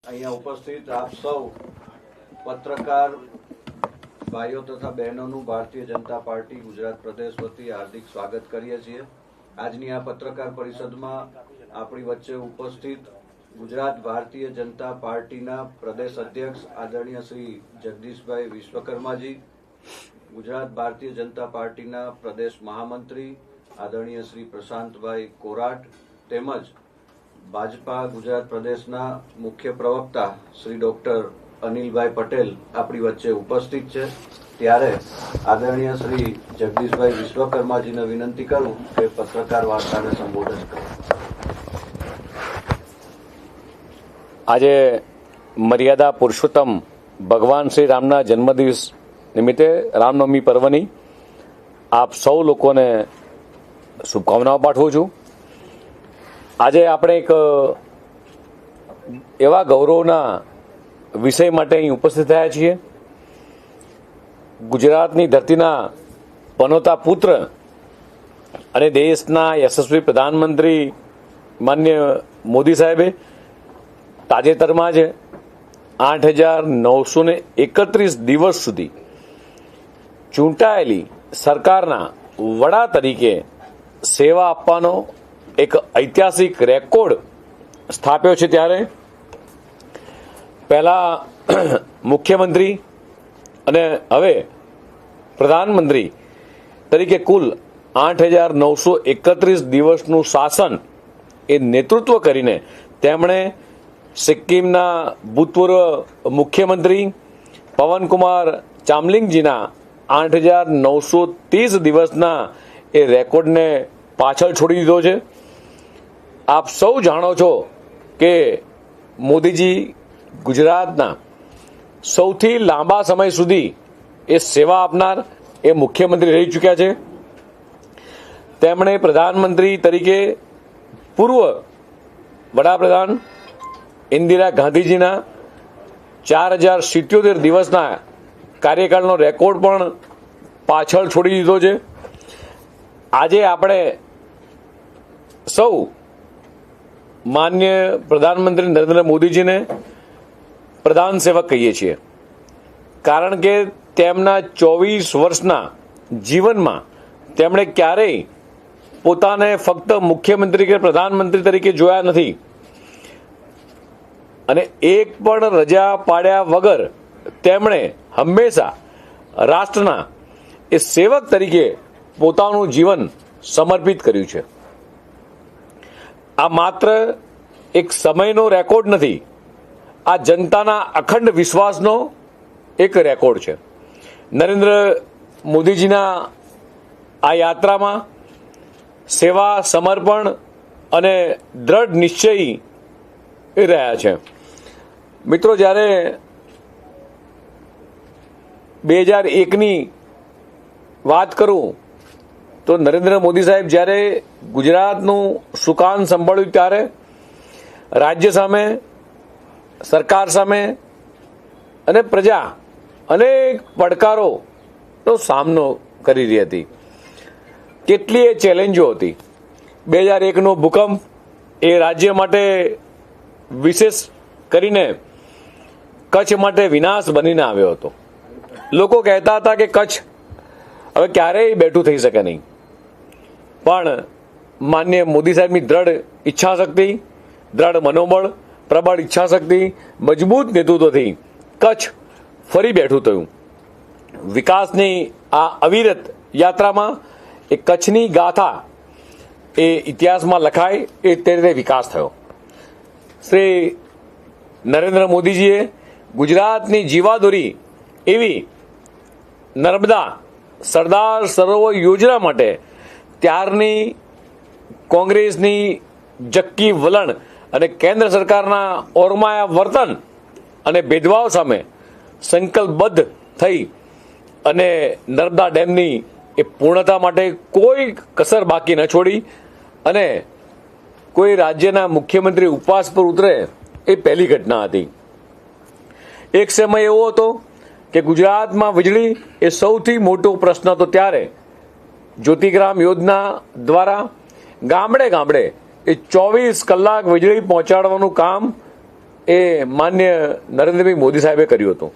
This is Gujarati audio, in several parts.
અહીંયા ઉપસ્થિત આપ સૌ પત્રકાર ભાઈઓ તથા બહેનોનું ભારતીય જનતા પાર્ટી ગુજરાત પ્રદેશ વતી હાર્દિક સ્વાગત કરીએ છીએ। આજની આ પત્રકાર પરિષદમાં આપણી વચ્ચે ઉપસ્થિત ગુજરાત ભારતીય જનતા પાર્ટીના પ્રદેશ અધ્યક્ષ આદરણીય શ્રી જગદીશભાઈ વિશ્વકર્માજી, ગુજરાત ભારતીય જનતા પાર્ટીના પ્રદેશ મહામંત્રી આદરણીય શ્રી પ્રશાંતભાઈ કોરાટ તેમજ भाजपा गुजरात प्रदेशना मुख्य प्रवक्ता श्री डॉक्टर अनिलभाई पटेल अपनी वच्चे उपस्थित है। त्यारे आदरणीय श्री जगदीशभाई विश्वकर्माजी ने विनंती करूं कि पत्रकार वार्ता ने संबोधन करें। आज मर्यादा पुरुषोत्तम भगवान श्री रामना जन्मदिवस निमित्ते रामनवमी पर्वनी आप सौ लोगों ने शुभकामनाओं पाठवुं छुं। આજે આપણે એક એવા ગૌરવના વિષય માટે અહીં ઉપસ્થિત થયા છીએ। ગુજરાતની ધરતીના પનોતા પુત્ર અને દેશના યશસ્વી પ્રધાનમંત્રી માન્ય મોદી સાહેબે તાજેતરમાં જ 8,931 દિવસ સુધી ચૂંટાયેલી સરકારના વડા તરીકે સેવા આપવાનો एक ऐतिहासिक रेकॉर्ड स्थाप्यो छे। त्यारे पहला मुख्यमंत्री अने हवे प्रधानमंत्री तरीके कुल 8,931 दिवसनु शासन ए नेतृत्व करीने तेमणे सिक्किमना भूतपूर्व मुख्यमंत्री पवन कुमार चामलिंगजीना 8,930 दिवसना ए रेकॉर्ड ने पाछळ छोड़ी दीधो छे। आप सौ जाणो छो कि मोदीजी गुजरातना सौथी लांबा समय सुधी ए सेवा आपनार ए मुख्यमंत्री रही चुक्या छे। तेमणे प्रधानमंत्री तरीके पूर्व वडाप्रधान इंदिरा गांधीजीना 4,077 दिवसना कार्यकाळनो रेकॉर्ड पण पाछळ छोड़ी दीधो छे। आज आपणे सौ मान्य प्रधानमंत्री नरेंद्र मोदी जी ने प्रधान सेवक कहीए छीए, कारण के तेमना 24 वर्षना जीवन में तेमणे क्यारेय पोताने फक्त मुख्यमंत्री के प्रधानमंत्री तरीके जोया नथी अने एक पण रजा पाड्या वगर तेमणे हमेशा राष्ट्रना ए सेवक तरीके पोतानुं जीवन समर्पित कर्युं छे। आ मात्र एक समयनो रेकॉर्ड नहीं, आ जनताना अखंड विश्वासनो एक रेकॉर्ड छे। नरेंद्र मोदीजीना आ यात्रामां सेवा, समर्पण अने दृढ़ निश्चयी रह्या छे। मित्रों, ज्यारे 2001 नी बात करूं तो नरेंद्र मोदी साहेब જ્યારે ગુજરાતનું સુકાન સંભાળ્યું ત્યારે રાજ્ય સામે, સરકાર સામે અને પ્રજા અનેક પડકારોનો સામનો કરી રહી હતી। કેટલીય ચેલેન્જો હતી। 2001નો ભૂકંપ એ રાજ્ય માટે વિશેષ કરીને કચ્છ માટે વિનાશ બનીને આવ્યો હતો। લોકો કહેતા હતા કે કચ્છ હવે ક્યારેય બેઠું થઈ શકે નહીં, પણ માન્ય મોદી સાહેબની દૃઢ ઈચ્છાશક્તિ, દૃઢ મનોબળ, પ્રબળ ઈચ્છાશક્તિ, મજબૂત નેતૃત્વથી કચ્છ ફરી બેઠું થયું। વિકાસની આ અવિરત યાત્રામાં એ કચ્છની ગાથા એ ઇતિહાસમાં લખાય એ તે રીતે વિકાસ થયો। શ્રી નરેન્દ્ર મોદીજીએ ગુજરાતની જીવાદોરી એવી નર્મદા સરદાર સરોવર યોજના માટે ત્યારની કોંગ્રેસની જક્કી વલણ અને કેન્દ્ર સરકારના ઓરમાયા વર્તન અને ભેદભાવ સામે સંકલ્પબદ્ધ થઈ અને નર્મદા ડેમની એ પૂર્ણતા માટે કોઈ કસર બાકી ન છોડી અને કોઈ રાજ્યના મુખ્યમંત્રી ઉપવાસ પર ઉતરે એ પહેલી ઘટના હતી। એક સમય એવો હતો કે ગુજરાતમાં વીજળી એ સૌથી મોટો પ્રશ્ન હતો। ત્યારે જ્યોતિગ્રામ યોજના દ્વારા ગામડે ગામડે એ 24 કલાક વીજળી પહોંચાડવાનું કામ એ માન્ય નરેન્દ્રભાઈ મોદી સાહેબે કર્યું હતું.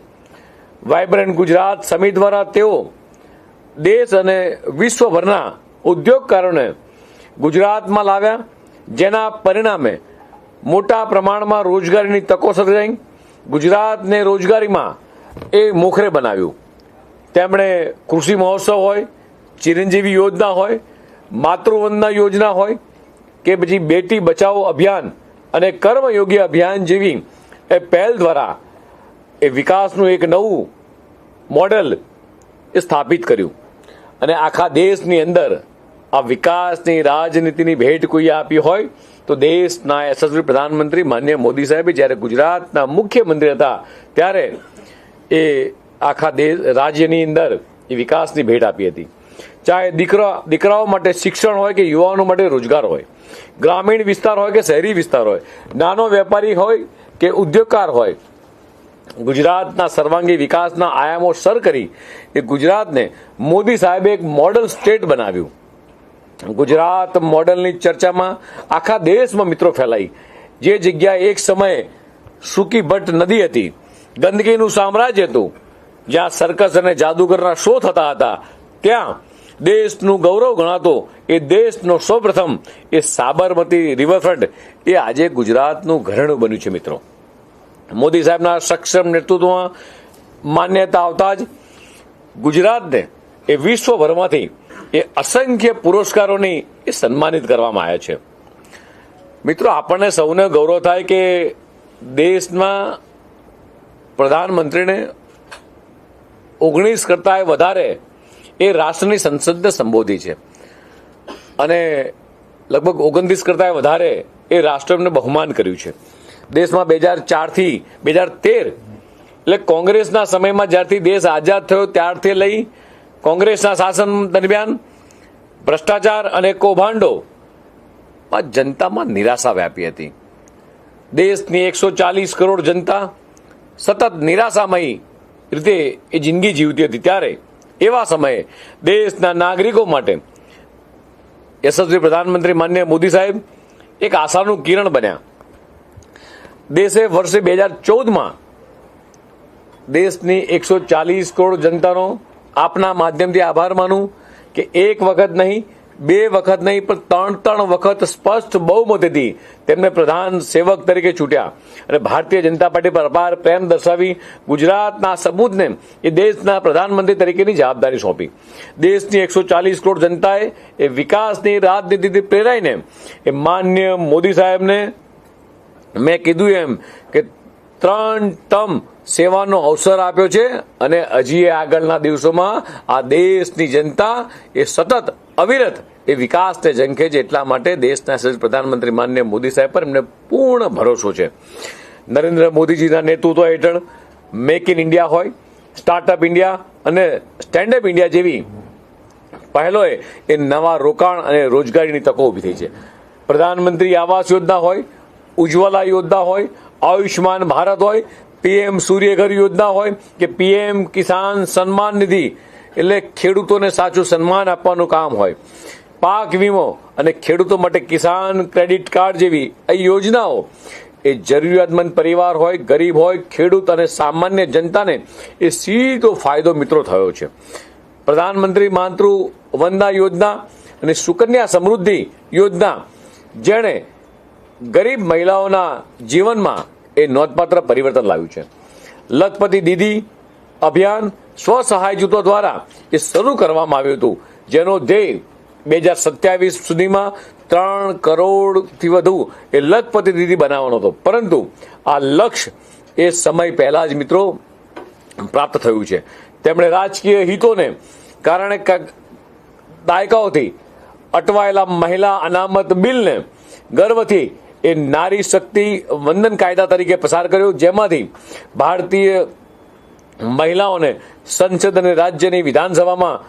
વાઇબ્રન્ટ ગુજરાત સમિટ દ્વારા તેઓ દેશ અને વિશ્વભરના ઉદ્યોગકારોને ગુજરાતમાં લાવ્યા, જેના પરિણામે મોટા પ્રમાણમાં રોજગારીની તકો સર્જાઈ. ગુજરાતને રોજગારીમાં એ મોખરે બનાવ્યું. તેમણે કૃષિ મહોત્સવ હોય, ચિરંજીવી યોજના હોય, માતૃવંદના યોજના હોય કે પછી બેટી બચાવો અભિયાન અને કર્મયોગી અભિયાન જેવી એ પહેલ દ્વારા એ વિકાસનું એક નવું મોડેલ એ સ્થાપિત કર્યું. અને આખા દેશની અંદર આ વિકાસની રાજનીતિની ભેટ કોઈ આપી હોય તો દેશના યશસ્વી પ્રધાનમંત્રી માનનીય મોદી સાહેબે જ્યારે ગુજરાતના મુખ્યમંત્રી હતા ત્યારે એ આખા દેશ રાજ્યની અંદર એ વિકાસની ભેટ આપી હતી. ચાહે દીકરાઓ માટે શિક્ષણ હોય કે યુવાનો માટે રોજગાર હોય, ગ્રામીણ વિસ્તાર હોય કે શહેરી વિસ્તાર હોય, નાનો વેપારી હોય કે ઉદ્યોગકાર હોય, ગુજરાતના સર્વાંગી વિકાસના આયામો સર કરી એ ગુજરાતને મોદી સાહેબે એક મોડલ સ્ટેટ બનાવ્યું. ગુજરાત મોડલની ચર્ચામાં આખા દેશમાં મિત્રો ફેલાઈ. જે જગ્યાએ એક સમયે સૂકી ભટ્ટ નદી હતી, ગંદકીનું સામ્રાજ્ય હતું, જ્યાં સર્કસ અને જાદુગરના શો થતા હતા, ત્યાં દેશનું ગૌરવ ગણાતો એ દેશનો સૌપ્રથમ એ સાબરમતી રિવરફ્રન્ટ એ આજે ગુજરાતનું ઘરેણું બન્યું છે. મિત્રો, મોદી સાહેબના સક્ષમ નેતૃત્વમાં માન્યતા આવતા જ ગુજરાતને એ વિશ્વભરમાંથી એ અસંખ્ય પુરસ્કારોની એ સન્માનિત કરવામાં આવ્યા છે. મિત્રો, આપણને સૌને ગૌરવ થાય કે દેશમાં પ્રધાનમંત્રીને 19 કરતાં વધારે એ રાષ્ટ્રની સંસદને સંબોધી છે અને લગભગ 29 કરતાં વધારે એ રાષ્ટ્રને બહુમાન કર્યું છે. દેશમાં 2004 થી 2013 એટલે કોંગ્રેસના સમયમાં જ્યારથી દેશ આઝાદ થયો ત્યારથી લઈ કોંગ્રેસના શાસન દરમિયાન ભ્રષ્ટાચાર અને કૌભાંડોમાં જનતામાં નિરાશા વ્યાપી હતી. દેશની 140 કરોડ જનતા સતત નિરાશામયી રીતે એ જિંદગી જીવતી હતી. ત્યારે એવા સમયે દેશના નાગરિકો માટે યશસ્વી પ્રધાનમંત્રી માનનીય મોદી સાહેબ એક આશાનું કિરણ બન્યા. દેશે વર્ષે 2014માં દેશની 140 કરોડ જનતાનો આપના માધ્યમથી આભાર માનું કે એક વખત નહીં, બે વખત નહીં, પણ ત્રણ વખત સ્પષ્ટ બહુમતીથી તેમને પ્રધાન સેવક તરીકે ચૂંટ્યા અને ભારતીય જનતા પાર્ટી પર અપાર પ્રેમ દર્શાવી ગુજરાતના સપૂતને એ દેશના પ્રધાનમંત્રી તરીકેની જવાબદારી સોંપી. દેશની 140 કરોડ જનતાએ એ વિકાસની રાજનીતિથી પ્રેરાઈને એ માન્ય મોદી સાહેબને મેં કીધું એમ કે 3 ટર્મ સેવાનો અવસર આપ્યો છે અને હજી આગળના દિવસોમાં આ દેશની જનતા એ સતત અવિરત એ વિકાસને ઝંખે છે. એટલા માટે દેશના પ્રધાનમંત્રી માનનીય મોદી સાહેબ પર એમને પૂર્ણ ભરોસો છે. નરેન્દ્ર મોદીજીના નેતૃત્વ હેઠળ મેક ઇન ઇન્ડિયા હોય, સ્ટાર્ટઅપ ઇન્ડિયા અને સ્ટેન્ડઅપ ઇન્ડિયા જેવી પહેલોએ એ નવા રોકાણ અને રોજગારીની તકો ઊભી થઈ છે. પ્રધાનમંત્રી આવાસ યોજના હોય, ઉજ્જવલા યોજના હોય, આયુષ્માન ભારત હોય, પીએમ સૂર્યઘર યોજના હોય કે પીએમ કિસાન સન્માન નિધિ એટલે ખેડૂતોને સાચું સન્માન આપવાનું કામ હોય, પાક વીમો અને ખેડૂતો માટે કિસાન ક્રેડિટ કાર્ડ જેવી આ યોજનાઓ એ જરૂરિયાતમંદ પરિવાર હોય, ગરીબ હોય, ખેડૂત અને સામાન્ય જનતાને એ સીધો ફાયદો મિત્રો થયો છે. પ્રધાનમંત્રી માતૃ વંદના યોજના અને સુકન્યા સમૃદ્ધિ યોજના જેણે ગરીબ મહિલાઓના જીવનમાં એ નોંધપાત્ર પરિવર્તન લાવ્યું છે. લખપતિ દીદી અભિયાન સ્વસહાય જૂથો દ્વારા એ શરૂ કરવામાં આવ્યું હતું, જેનો ધ્યેય 2027 સુધીમાં 3 કરોડથી વધુ એ લખપતિ દીદી બનાવવાનો હતો. પરંતુ આ લક્ષ્ય એ સમય પહેલા જ મિત્રો પ્રાપ્ત થયું છે. તેમણે રાજકીય હિતોને કારણે દાયકાઓથી અટવાયેલા મહિલા અનામત બિલને ગર્વથી એ નારી શક્તિ વંદન કાયદા તરીકે પસાર કર્યો, જેમાંથી ભારતીય મહિલાઓને સંસદ અને રાજ્યની વિધાનસભામાં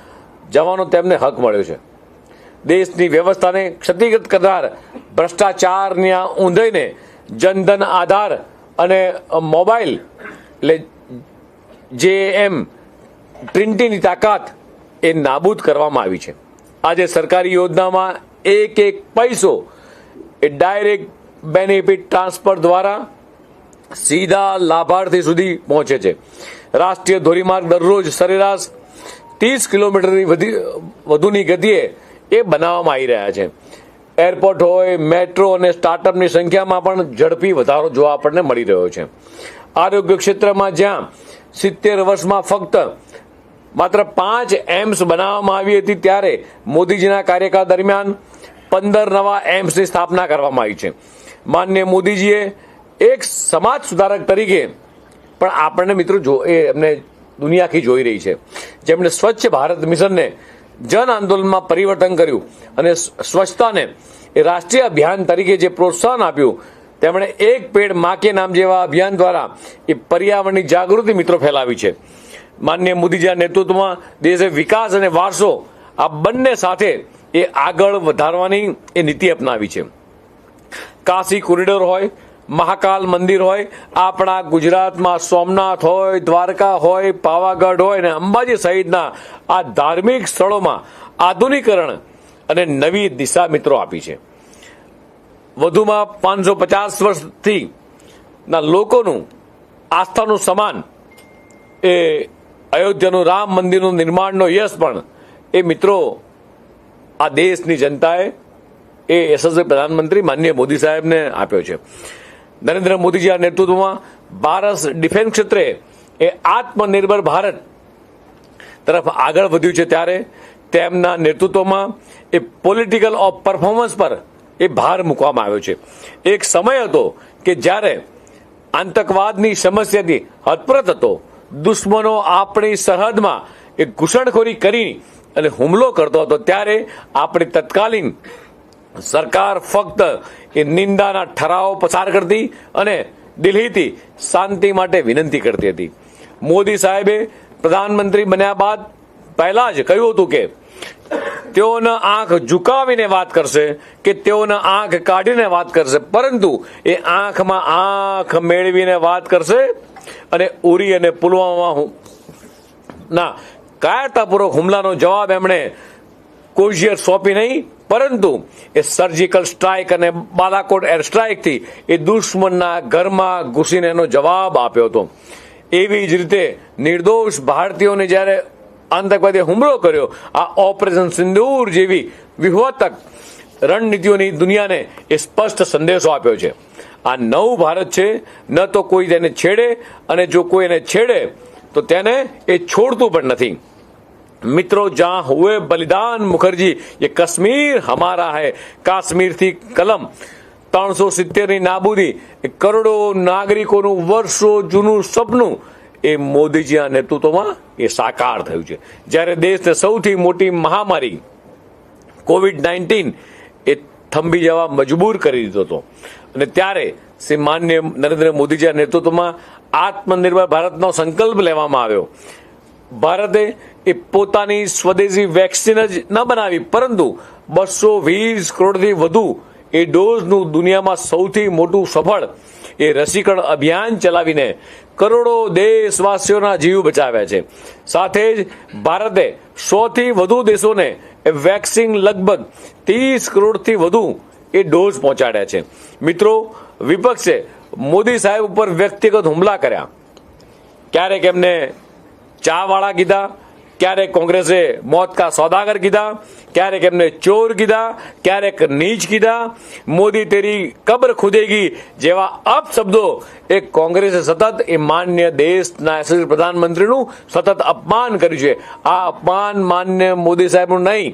જવાનો તેમને હક મળ્યો છે. દેશની વ્યવસ્થાને ક્ષતિગ્રસ્ત કરનાર ભ્રષ્ટાચારના ઊંધઈને જનધન આધાર અને મોબાઈલ એટલે જેએમ પ્રિન્ટિંગની તાકાત એ નાબૂદ કરવામાં આવી છે. આજે સરકારી યોજનામાં એક પૈસો એ ડાયરેક્ટ બેનિફિટ ટ્રાન્સફર દ્વારા સીધા લાભાર્થી સુધી પહોંચે છે. રાષ્ટ્રીય ધોરીમાર્ગ દરરોજ સરેરાશ 30 કિલોમીટરની વધુની ગતિએ એ બનાવવામાં આવી રહ્યા છે. એરપોર્ટ હોય, મેટ્રો અને સ્ટાર્ટઅપની સંખ્યામાં પણ ઝડપી વધારો જોવા આપણને મળી રહ્યો છે. આરોગ્ય ક્ષેત્રમાં જ્યાં 70 વર્ષમાં ફક્ત માત્ર 5 એમ્સ બનાવવામાં આવી હતી, ત્યારે મોદીજીના કાર્યકાળ દરમિયાન 15 નવા એમ્સની સ્થાપના કરવામાં આવી છે. માનનીય મોદીજીએ એક સમાજ સુધારક તરીકે પણ આપણને મિત્રો એમને દુનિયા આખી જોઈ રહી છે, જેમણે સ્વચ્છ ભારત મિશનને જન આંદોલનમાં પરિવર્તન કર્યું અને સ્વચ્છતાને એ રાષ્ટ્રીય અભિયાન તરીકે જે પ્રોત્સાહન આપ્યું. તેમણે એક પેડ માં કે નામ જેવા અભિયાન દ્વારા એ પર્યાવરણની જાગૃતિ મિત્રો ફેલાવી છે. માનનીય મોદીજીના નેતૃત્વમાં દેશે વિકાસ અને વારસો આ બંને સાથે એ આગળ વધારવાની એ નીતિ અપનાવી છે. કાશી કોરિડોર હોય, મહાકાલ મંદિર હોય, આપણા ગુજરાતમાં સોમનાથ હોય, દ્વારકા હોય, પાવાગઢ હોય અને અંબાજી સહિતના આ ધાર્મિક સ્થળોમાં આધુનિકરણ અને નવી દિશા મિત્રો આપી છે. વધુમાં 550 વર્ષથી ના લોકોનું આસ્થાનું સમાન એ અયોધ્યાનું રામ મંદિરનું નિર્માણનો યશ પણ એ મિત્રો આ દેશની જનતાએ એ યશસ્વી પ્રધાનમંત્રી માનનીય મોદી સાહેબને આપ્યો છે. નરેન્દ્ર મોદીજીના નેતૃત્વમાં ભારત ડિફેન્સ ક્ષેત્રે એ આત્મનિર્ભર ભારત તરફ આગળ વધ્યું છે, ત્યારે તેમના નેતૃત્વમાં એ પોલિટિકલ ઓફ પરફોર્મન્સ પર એ ભાર મૂકવામાં આવ્યો છે. એક સમય હતો કે જ્યારે આતંકવાદની સમસ્યાથી હતપ્રત હતો. દુશ્મનો આપણી સરહદમાં એ ઘૂસણખોરી કરી અને હુમલો કરતો હતો, ત્યારે આપણી તત્કાલીન સરકાર ફક્ત એ નિંદાના ઠરાવો પસાર કરતી અને દિલ્હીથી શાંતિ માટે વિનંતી કરતી હતી. મોદી સાહેબે પ્રધાનમંત્રી બન્યા બાદ પહેલા જ કહ્યું હતું કે તેઓના આંખ ઝુકાવીને વાત કરશે, કે તેઓના આંખ કાઢીને વાત કરશે, પરંતુ એ આંખમાં આંખ મેળવીને વાત કરશે. અને ઉરી અને પુલવામા ના કાયરતાપૂર્વક હુમલાનો જવાબ એમણે કોઝિયર સોંપી નહીં, પરંતુ એ સર્જિકલ સ્ટ્રાઇક અને બાલાકોટ એર સ્ટ્રાઇકથી એ દુશ્મનના ઘરમાં ઘૂસીને એનો જવાબ આપ્યો હતો. એવી જ રીતે નિર્દોષ ભારતીયોને જ્યારે આતંકવાદીએ હુમલો કર્યો, આ ઓપરેશન સિંદૂર જેવી વ્યૂહાત્મક રણનીતિઓની દુનિયાને એ સ્પષ્ટ સંદેશો આપ્યો છે. આ નવું ભારત છે, ન તો કોઈ તેને છેડે, અને જો કોઈ એને છેડે તો તેને એ છોડતું પણ નથી. મિત્રો, જહાં હુએ બલિદાન મુખર્જી, ये कश्मीर हमारा है. કાશ્મીરથી કલમ 370ની નાબૂદી એ કરોડો નાગરિકોનું વર્ષો જૂનું સપનું એ મોદીજીના નેતૃત્વમાં એ સાકાર થયું છે. જ્યારે દેશને સૌથી મોટી મહામારી COVID-19 એ થંભી જવા મજબૂર કરી દીધો હતો, અને ત્યારે શ્રી માનનીય નરેન્દ્ર મોદીજીના નેતૃત્વમાં આત્મનિર્ભર ભારતનો સંકલ્પ લેવામાં આવ્યો. ભારતે એ પોતાની સ્વદેશી વેક્સિન જ ન બનાવી, પરંતુ 220 કરોડથી વધુ એ ડોઝનું દુનિયામાં સૌથી મોટું સફળ એ રસીકરણ અભિયાન ચલાવીને કરોડો દેશવાસીઓના જીવ બચાવ્યા છે. સાથે જ ભારતે 100થી વધુ દેશોને એ વેક્સિન લગભગ 30 કરોડથી વધુ એ ડોઝ પહોંચાડ્યા છે. મિત્રો, વિપક્ષે મોદી સાહેબ ઉપર વ્યક્તિગત હુમલા કર્યા. ક્યારેક એમને ચાવાળા કીધા, ક્યારેક કોંગ્રેસે મોત કા સોદાગર કીધા, ક્યારેક એમને ચોર કીધા, ક્યારેક નીચ કીધા. મોદી તેરી કબ્ર ખુદેગી જેવા અપશબ્દો એ કોંગ્રેસે સતત એ માન્ય દેશના યશસ્વી પ્રધાનમંત્રીનું સતત અપમાન કર્યું છે. આ અપમાન માન્ય મોદી સાહેબનું નહીં,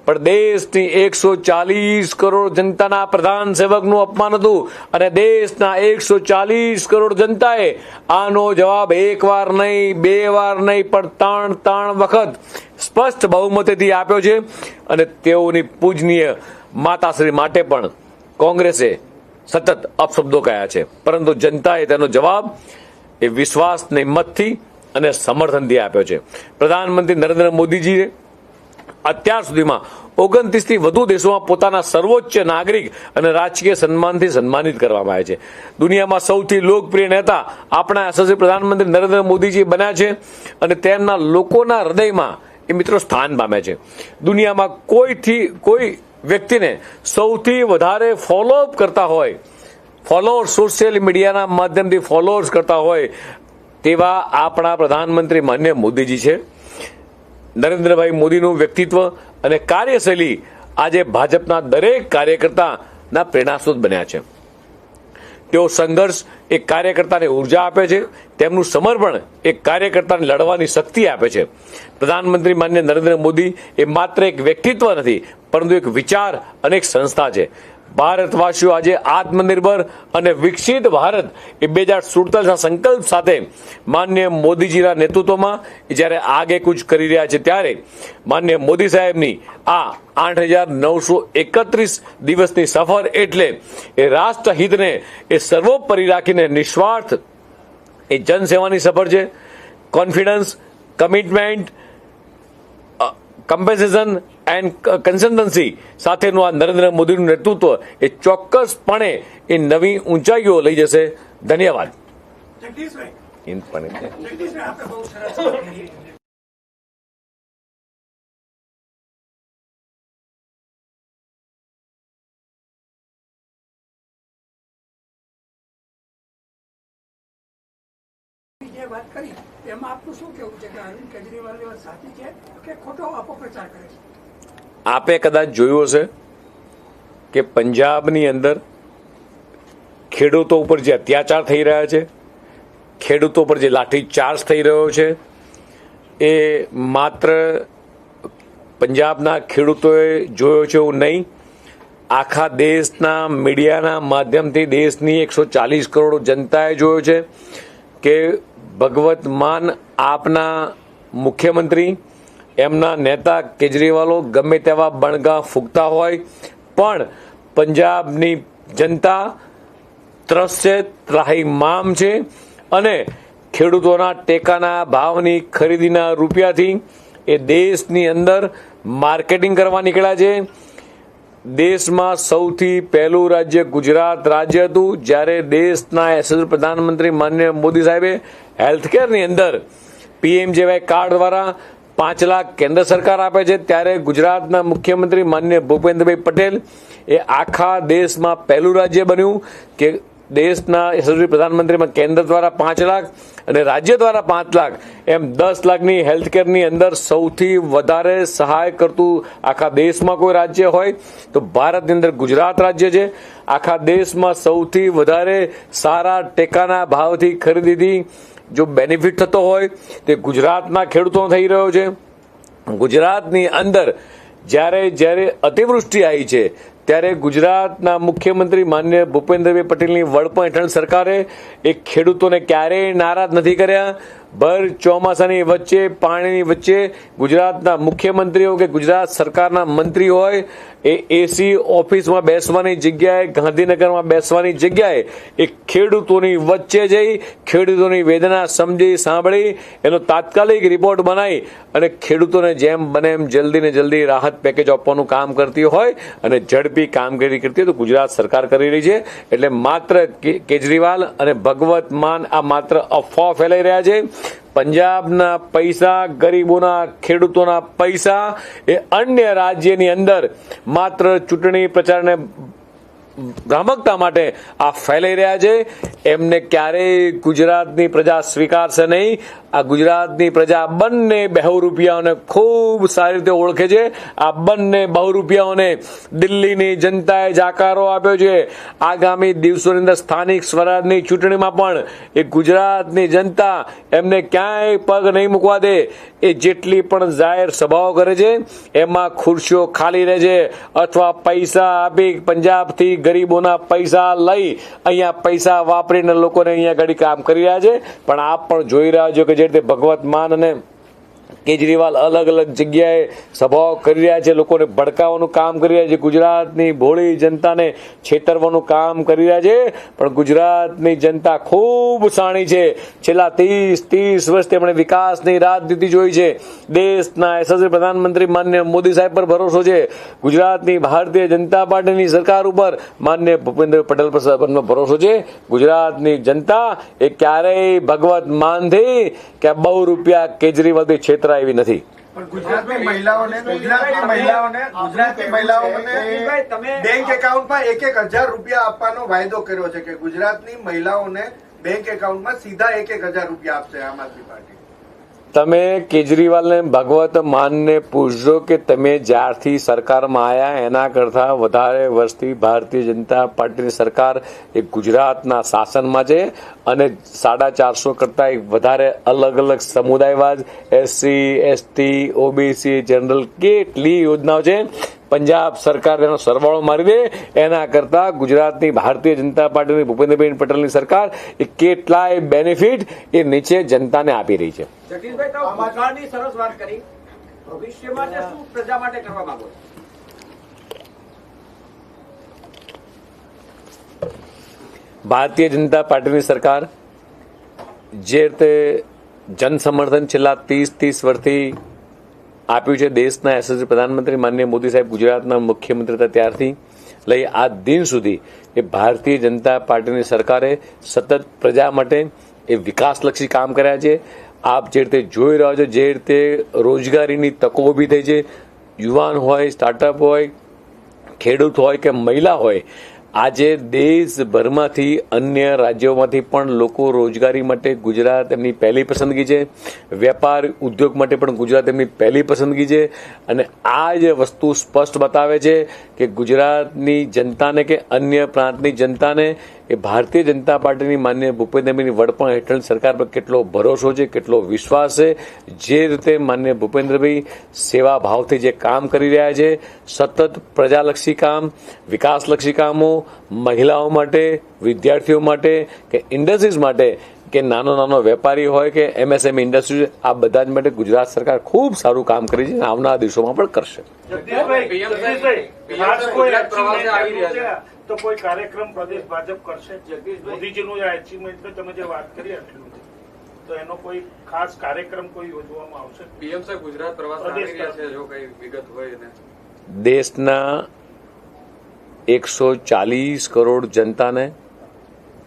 પણ દેશની 140 કરોડ જનતાના પ્રધાન સેવકનું અપમાન હતું, અને દેશના 140 કરોડ જનતાએ આનો જવાબ એક વાર નહીં, 2 વાર નહીં, પણ 3 વખત સ્પષ્ટ બહુમતીથી આપ્યો છે. અને તેઓની પૂજનીય માતાશ્રી માટે પણ કોંગ્રેસે સતત અપશબ્દો કહ્યા છે, પરંતુ જનતાએ તેનો જવાબ એ વિશ્વાસની મતથી અને સમર્થનથી આપ્યો છે. પ્રધાનમંત્રી નરેન્દ્ર મોદીજીએ અત્યાર સુધીમાં 29થી વધુ દેશોમાં પોતાના સર્વોચ્ચ નાગરિક અને રાજકીય સન્માનથી સન્માનિત કરવામાં આવ્યા છે. દુનિયામાં સૌથી લોકપ્રિય નેતા આપણા યશસ્વી પ્રધાનમંત્રી નરેન્દ્ર મોદીજી બન્યા છે, અને તેમના લોકોના હૃદયમાં એ મિત્રો સ્થાન પામ્યા છે. દુનિયામાં કોઈ વ્યક્તિને સૌથી વધારે ફોલોઅપ કરતા હોય, ફોલોઅર્સ સોશિયલ મીડિયાના માધ્યમથી ફોલોઅર્સ કરતા હોય તેવા આપણા પ્રધાનમંત્રી માન્ય મોદીજી છે. નરેન્દ્રભાઈ મોદીનું વ્યક્તિત્વ અને કાર્યશૈલી આજે ભાજપના દરેક કાર્યકર્તાના પ્રેરણાસ્ત્રોત બન્યા છે. તેઓ સંઘર્ષ એક કાર્યકર્તાને ઉર્જા આપે છે, તેમનું સમર્પણ એક કાર્યકર્તાને લડવાની શક્તિ આપે છે. પ્રધાનમંત્રી માન્ય નરેન્દ્ર મોદી એ માત્ર એક વ્યક્તિત્વ નથી, પરંતુ એક વિચાર અને એક સંસ્થા છે. ભારતવાસીઓ આજે આત્મનિર્ભર અને વિકસિત ભારત એ 2047ના સંકલ્પ સાથે માન્ય મોદીજીના નેતૃત્વમાં જ્યારે આગેકૂચ કરી રહ્યા છે, ત્યારે માન્ય મોદી સાહેબની આ 8,931 દિવસની સફર એટલે એ રાષ્ટ્રહિતને એ સર્વોપરી રાખીને નિસ્વાર્થ એ જનસેવાની સફર છે. Confidence, commitment, compensation and consistency સાથેનું આ નરેન્દ્ર મોદીનું નેતૃત્વ એ ચોક્કસપણે એ નવી ઊંચાઈઓ લઈ જશે. ધન્યવાદ. જગદીશભાઈ, આપણે બહુ સરસ વાત કરી. જે વાત કરી એમાં આપનું શું કેવું છે કે અરવિંદ કેજરીવાલની વાત સાચી છે કે ખોટો અપપ્રચાર કરે છે? આપે કદાચ જોયું હશે કે પંજાબની અંદર ખેડૂતો ઉપર જે અત્યાચાર થઈ રહ્યા છે, ખેડૂતો પર જે લાઠીચાર્જ થઈ રહ્યો છે, એ માત્ર પંજાબના ખેડૂતોએ જોયો છે એવું નહીં, આખા દેશના મીડિયાના માધ્યમથી દેશની 140 કરોડ જનતાએ જોયો છે કે ભગવત માન આપના મુખ્યમંત્રી, એમના નેતા કેજરીવાલો ગમે તેવા બણગા ફૂંકતા હોય પણ પંજાબની જનતા ત્રસ્ત છે, ત્રાહિમામ છે અને ખેડૂતોના ટેકાના ભાવની ખરીદીના રૂપિયાથી એ દેશની અંદર માર્કેટિંગ કરવા નીકળ્યા છે. દેશમાં સૌથી પહેલું રાજ્ય ગુજરાત રાજ્ય હતું, જ્યારે દેશના યશસ્વી પ્રધાનમંત્રી માન્ય મોદી સાહેબે હેલ્થકેરની અંદર PMJY કાર્ડ દ્વારા 5 લાખ કેન્દ્ર સરકાર આપે છે, ત્યારે ગુજરાતના મુખ્યમંત્રી માન્ય ભૂપેન્દ્રભાઈ પટેલ એ આખા દેશમાં પહેલું રાજ્ય બન્યું કે દેશના યશસ્વી પ્રધાનમંત્રીમાં કેન્દ્ર દ્વારા 5 લાખ અને રાજ્ય દ્વારા 5 લાખ એમ 10 લાખની હેલ્થકેરની અંદર સૌથી વધારે સહાય કરતું આખા દેશમાં કોઈ રાજ્ય હોય તો ભારતની અંદર ગુજરાત રાજ્ય છે. આખા દેશમાં સૌથી વધારે સારા ટેકાના ભાવથી ખરીદીથી જો બેનિફિટ થતો હોય તે ગુજરાતના ખેડૂતો થઈ રહ્યો છે. ગુજરાતની અંદર જ્યારે અતિવૃષ્ટિ આવી છે ત્યારે ગુજરાતના મુખ્યમંત્રી માન્ય ભૂપેન્દ્રભાઈ પટેલની વડપણ હેઠળ સરકારે એ ખેડૂતોને ક્યારેય નારાજ નથી કર્યા. ભર ચોમાસાની વચ્ચે, પાણીની વચ્ચે ગુજરાતના મુખ્યમંત્રીઓ કે ગુજરાત સરકારના મંત્રી હોય એ એસી ઓફિસમાં બેસવાની જગ્યાએ, ગાંધીનગરમાં બેસવાની જગ્યાએ એ ખેડૂતોની વચ્ચે જઈ ખેડૂતોની વેદના સમજી સાંભળી એનો તાત્કાલિક રિપોર્ટ બનાવી અને ખેડૂતોને જેમ બને એમ જલ્દી ને જલ્દી રાહત પેકેજ આપવાનું કામ કરતી હોય અને ઝડપી કામગીરી કરતી હોય તો ગુજરાત સરકાર કરી રહી છે. એટલે માત્ર કેજરીવાલ અને ભગવત માન આ માત્ર અફવા ફેલાઈ રહ્યા છે. પંજાબના પૈસા, ગરીબોના, ખેડૂતોના પૈસા એ અન્ય રાજ્યની અંદર માત્ર ચૂંટણી પ્રચારને ભ્રામકતા માટે આ ફેલાઈ રહ્યા છે. એમને ક્યારેય ગુજરાતની પ્રજા સ્વીકારશે નહીં. આ ગુજરાતની પ્રજા બંને બહુરૂપિયાઓને ખૂબ સારી રીતે ઓળખે છે. આ બંને બહુરૂપિયાઓને દિલ્હીની જનતાએ જાકારો આપ્યો છે. આગામી દિવસોની અંદર સ્થાનિક સ્વરાજની ચૂંટણીમાં પણ એ ગુજરાતની જનતા એમને ક્યાંય પગ નહીં મૂકવા દે. એ જેટલી પણ જાહેર સભાઓ કરે છે એમાં ખુરશીઓ ખાલી રહે છે અથવા પૈસા આપી પંજાબથી ગરીબોના પૈસા લઈ અહીંયા પૈસા વાપરીને લોકોને અહીંયા ઘડી કામ કરી રહ્યા છે. પણ આપ પણ જોઈ રહ્યા છો કે જે રીતે ભગવત માન અને કેજરીવાલ અલગ અલગ જગ્યાએ સભાઓ કરી રહ્યા છે, લોકોને ભડકાવવાનું કામ કરી રહ્યા છે, ગુજરાતની ભોળી જનતાને છેતરવાનું કામ કરી રહ્યા છે. પણ ગુજરાતની જનતા ખૂબ શાણી છે. છેલ્લા 30 વર્ષ તેમણે વિકાસની રાજનીતિ જોઈ છે. દેશના યશસ્વી પ્રધાનમંત્રી માન્ય મોદી સાહેબ પર ભરોસો છે. ગુજરાતની ભારતીય જનતા પાર્ટીની સરકાર ઉપર માન્ય ભૂપેન્દ્ર પટેલ પર ભરોસો છે. ગુજરાતની જનતા એ ક્યારેય ભગવત માનથી કે બહુ રૂપિયા કેજરીવાલથી છેતરા એવી નથી. પણ ગુજરાતની મહિલાઓને બેંક એકાઉન્ટમાં 1,000 રૂપિયા આપવાનો વાયદો કર્યો છે કે ગુજરાતની મહિલાઓને બેંક એકાઉન્ટમાં સીધા 1,000 રૂપિયા આપશે આમ આદમી પાર્ટી. તમે કેજરીવાલને ભગવત માનને પૂછજો કે તમે જ્યારથી સરકારમાં આવ્યા એના કરતા વધારે વર્ષથી ભારતીય જનતા પાર્ટીની સરકાર એ ગુજરાતના શાસનમાં છે અને 450 કરતા વધારે અલગ અલગ સમુદાયવાદ, SC, ST, OBC, જનરલ કેટલી યોજનાઓ છે. પંજાબ સરકાર એનો સરવાળો મારી દે એના કરતા ગુજરાતની ભારતીય જનતા પાર્ટીની ભૂપેન્દ્રભાઈ પટેલની સરકાર એ કેટલાય બેનિફિટ એ નીચે જનતાને આપી રહી છે. જગદીશભાઈ, તમે ભૂતકાળની સરસ વાત કરી. ભવિષ્યમાં શું પ્રજા માટે કરવા માંગો છો? ભારતીય જનતા પાર્ટીની સરકાર જે રીતે જનસમર્થન છેલ્લા 30 વર્ષથી આપ્યું છે દેશના યશસ્વી પ્રધાનમંત્રી માનનીય મોદી સાહેબ ગુજરાતના મુખ્યમંત્રી હતા ત્યારથી લઈ આ દિન સુધી એ ભારતીય જનતા પાર્ટીની સરકારે સતત પ્રજા માટે એ વિકાસલક્ષી કામ કર્યા છે. આપ જે રીતે જોઈ રહ્યા છો, જે રીતે રોજગારીની તકો ઊભી થઈ છે, યુવાન હોય, સ્ટાર્ટઅપ હોય, ખેડૂત હોય કે મહિલા હોય, આજે દેશભરમાંથી અન્ય રાજ્યોમાંથી પણ લોકો રોજગારી માટે ગુજરાત એમની પહેલી પસંદગી છે. વેપાર ઉદ્યોગ માટે પણ ગુજરાત એમની પહેલી પસંદગી છે. અને આ જ વસ્તુ સ્પષ્ટ બતાવે છે કે ગુજરાતની જનતાને કે અન્ય પ્રાંતની જનતાને એ ભારતીય જનતા પાર્ટીની માનનીય ભૂપેન્દ્રભાઈની વડપણ હેઠળ સરકાર પર કેટલો ભરોસો છે, કેટલો વિશ્વાસ છે. જે રીતે માનનીય ભૂપેન્દ્રભાઈ સેવા ભાવથી જે કામ કરી રહ્યા છે, સતત પ્રજાલક્ષી કામ, વિકાસલક્ષી કામો, મહિલાઓ માટે, વિદ્યાર્થીઓ માટે કે ઇન્ડસ્ટ્રીઝ માટે કે નાનો વેપારી હોય કે MSME ઇન્ડસ્ટ્રી, આ બધા જ માટે ગુજરાત સરકાર ખૂબ સારું કામ કરી છે અને આવનારા દિવસોમાં પણ કરશે. તો કોઈ કાર્યક્રમ પ્રદેશ ભાજપ કરશે? મોદીજીનું જે અચીવમેન્ટ તમે જે વાત કરી આટલું તો એનો કોઈ ખાસ કાર્યક્રમ કોઈ યોજવામાં આવશે? PM સાહેબ ગુજરાત પ્રવાસ આવી રહ્યા છે, જો કઈ વિગત હોય ને. દેશના 140 કરોડ જનતાને,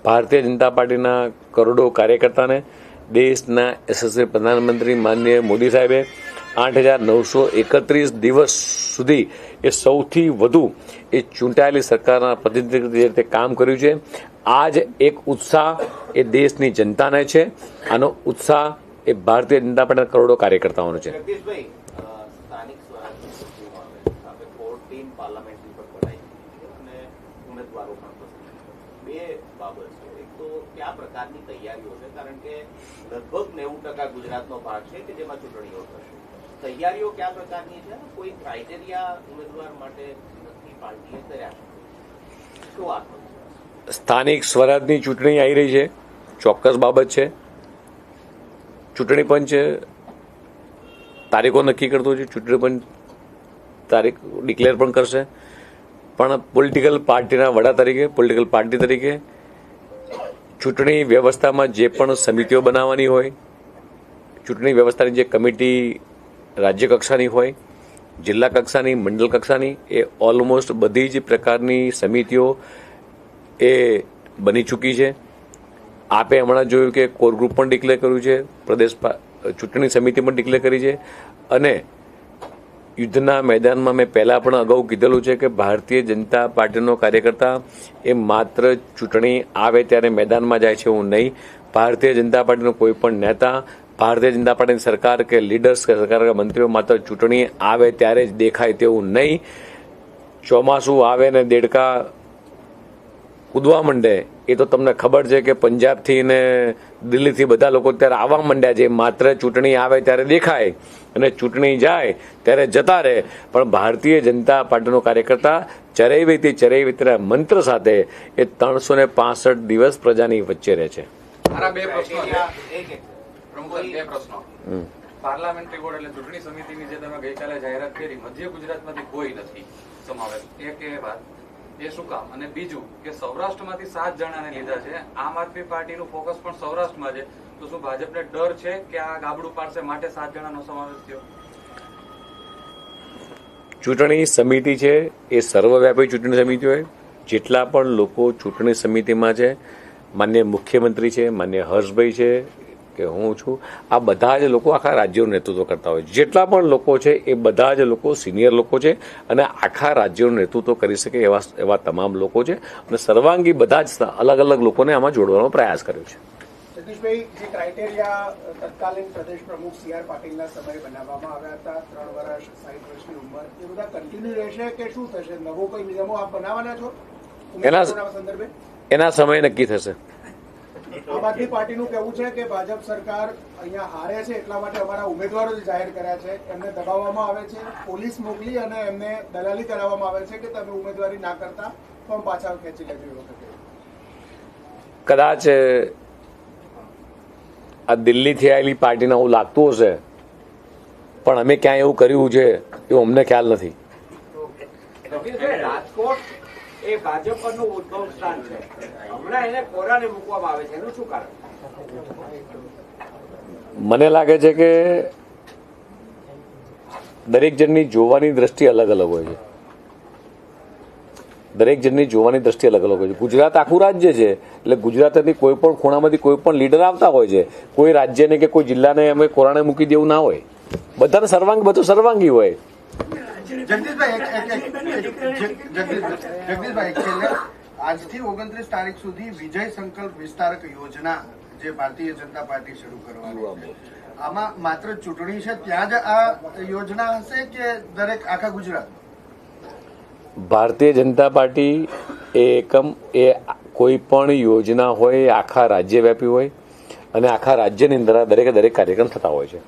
ભારતીય જનતા પાર્ટીના કરોડો કાર્યકર્તાને, દેશના યશસ્વી પ્રધાનમંત્રી માનનીય મોદી સાહેબે 8,931 દિવસ સુધી એ સૌથી વધુ એ ચૂંટાયેલી સરકારના પ્રતિનિધિ રીતે કામ કર્યું છે. આ જ એક ઉત્સાહ એ દેશની જનતાને છે. આનો ઉત્સાહ એ ભારતીય જનતા પાર્ટીના કરોડો કાર્યકર્તાઓનો છે. જગદીશભાઈ, સ્થાનિક સ્વરાજની ચૂંટણીમાં આપણે 14 પાર્લામેન્ટરી પર બનાવી અને ઉમેદવારો પણ પસંદ. બે બાબત છે. એક તો કયા પ્રકારની તૈયારીઓ છે, કારણ કે લગભગ 90% ગુજરાતનો ભાગ છે કે જેમાં ચૂંટણીઓ થશે. તૈયારીઓ કયા પ્રકારની છે? કોઈ ક્રાઇટેરિયા ઉમેદવાર માટે નક્કી પાર્ટીએ કર્યા છે? શું આત્મવિશ્વાસ? સ્થાનિક સ્વરાજની ચૂંટણી આવી રહી છે, ચોક્કસ બાબત છે. ચૂંટણી પંચ તારીખો નક્કી કરતો છે, ચૂંટણી પંચ તારીખ ડિક્લેર પણ કરશે. પણ પોલિટિકલ પાર્ટીના વડા તરીકે, પોલિટિકલ પાર્ટી તરીકે ચૂંટણી વ્યવસ્થામાં જે પણ સમિતિઓ બનાવવાની હોય, ચૂંટણી વ્યવસ્થાની જે કમિટી રાજ્ય કક્ષાની હોય, જિલ્લા કક્ષાની, મંડળ કક્ષાની, એ ઓલમોસ્ટ બધી જ પ્રકારની સમિતિઓ એ બની ચૂકી છે. આપે હમણાં જોયું કે કોર ગ્રુપ પણ ડિક્લેર કર્યું છે, પ્રદેશ ચૂંટણી સમિતિ પણ ડિક્લેર કરી છે. અને યુદ્ધના મેદાનમાં મેં પહેલા પણ અગાઉ કીધેલું છે કે ભારતીય જનતા પાર્ટીનો કાર્યકર્તા એ માત્ર ચૂંટણી આવે ત્યારે મેદાનમાં જાય છે એવું નહીં. ભારતીય જનતા પાર્ટીનો કોઈ પણ નેતા, ભારતીય જનતા પાર્ટીની સરકાર કે લીડર્સ કે સરકાર કે મંત્રીઓ માત્ર ચૂંટણી આવે ત્યારે જ દેખાય તેવું નહીં. ચોમાસું આવે ને દેડકા કૂદવા માંડે એ તો તમને ખબર છે કે પંજાબથી ને દિલ્હીથી બધા લોકો ત્યારે આવવા માંડ્યા છે. માત્ર ચૂંટણી આવે ત્યારે દેખાય અને ચૂંટણી જાય ત્યારે જતા રહે. પણ ભારતીય જનતા પાર્ટીનો કાર્યકર્તા ચરૈવેતી ચરૈવેતીના મંત્ર સાથે એ 365 દિવસ પ્રજાની વચ્ચે રહે છે. મારા બે પ્રશ્નો છે. પ્રમુખ, બે પ્રશ્નો. પાર્લામેન્ટરી બોર્ડ એટલે ચૂંટણી સમિતિની જે તમે ગઈકાલે જાહેરાત કરી, મધ્ય ગુજરાતમાંથી કોઈ નથી સમાવેશ. એક એ વાત, એ શું કામ? અને બીજું કે સૌરાષ્ટ્રમાંથી 7 જણાને લીધા છે. આમ આદમી પાર્ટીનું ફોકસ પણ સૌરાષ્ટ્રમાં છે, તો શું ભાજપને ડર છે કે આ ગાબડું પાડશે માટે 7 જણાનો સમાવેશ થયો? ચૂંટણી સમિતિ છે એ સર્વવ્યાપી ચૂંટણી સમિતિ હોય. જેટલા પણ લોકો ચૂંટણી સમિતિમાં છે, માન્ય મુખ્યમંત્રી છે, માન્ય હર્ષભાઈ છે, કે હું છું, આ બધા જ લોકો આખા રાજ્યોનું નેતૃત્વ કરતા હોય. જેટલા પણ લોકો છે એ બધા જ લોકો સિનિયર લોકો છે અને આખા રાજ્યોનું નેતૃત્વ કરી શકે એવા તમામ લોકો છે અને સર્વાંગી બધા જ અલગ અલગ લોકોને આમાં જોડવાનો પ્રયાસ કર્યો છે. જગદીશભાઈ, જે ક્રાઇટેરિયા તત્કાલીન પ્રદેશ પ્રમુખ સી.આર. પાટીલના સમયે બનાવવામાં આવ્યા હતા, 3 વર્ષ 60 વર્ષની ઉંમર, એ બધા કન્ટિન્યુ રહેશે કે શું થશે? નવો કોઈ નિયમો આપ બનાવવાના છો સંદર્ભે? એના સમય નક્કી થશે. આમ આદમી પાર્ટીનું કહેવું છે કે ભાજપ સરકાર અહીંયા હારે છે એટલા માટે અમારા ઉમેદવારો જ જાહેર કર્યા છે, એમને દબાવવામાં આવે છે, પોલીસ મોકલી અને એમને દલાલી કરાવવામાં આવે છે કે તમે ઉમેદવારી ના કરતા ફોર્મ પાછા ખેંચી લેજો. એ વખતે કદાચ આ દિલ્હીથી આવેલી પાર્ટીને એવું લાગતું હશે, પણ અમે ક્યાંય એવું કર્યું છે એવું અમને ખ્યાલ નથી. રાજકોટ એ ભાજપ પરનું ઉદ્ભવ સ્થાન છે, હમણાં એને કોરાને મૂકવામાં આવે છે, એનું શું કારણ? મને લાગે છે કે દરેક જણની જોવાની દ્રષ્ટિ અલગ અલગ હોય છે. દરેક જણની જોવાની દ્રષ્ટિ અલગ અલગ હોય છે. ગુજરાત આખું રાજ્ય છે એટલે ગુજરાતની કોઈ પણ ખૂણામાંથી કોઈ પણ લીડર આવતા હોય છે. કોઈ રાજ્યને કે કોઈ જિલ્લાને અમે કોરાને મૂકી દેવું ના હોય. બધાને બધું સર્વાંગી હોય. જગદીશભાઈ, છેલ્લે આજથી 29 તારીખ સુધી વિજય સંકલ્પ વિસ્તારક યોજના જે ભારતીય જનતા પાર્ટી શરૂ કરવાની, આમાં માત્ર ચૂંટણી છે ત્યાં જ આ યોજના હશે કે દરેક આખા ગુજરાત? ભારતીય જનતા પાર્ટી એ એકમ એ કોઈ પણ યોજના હોય આખા રાજ્યવ્યાપી હોય અને આખા રાજ્યની અંદર દરેકે દરેક કાર્યક્રમ થતા હોય છે.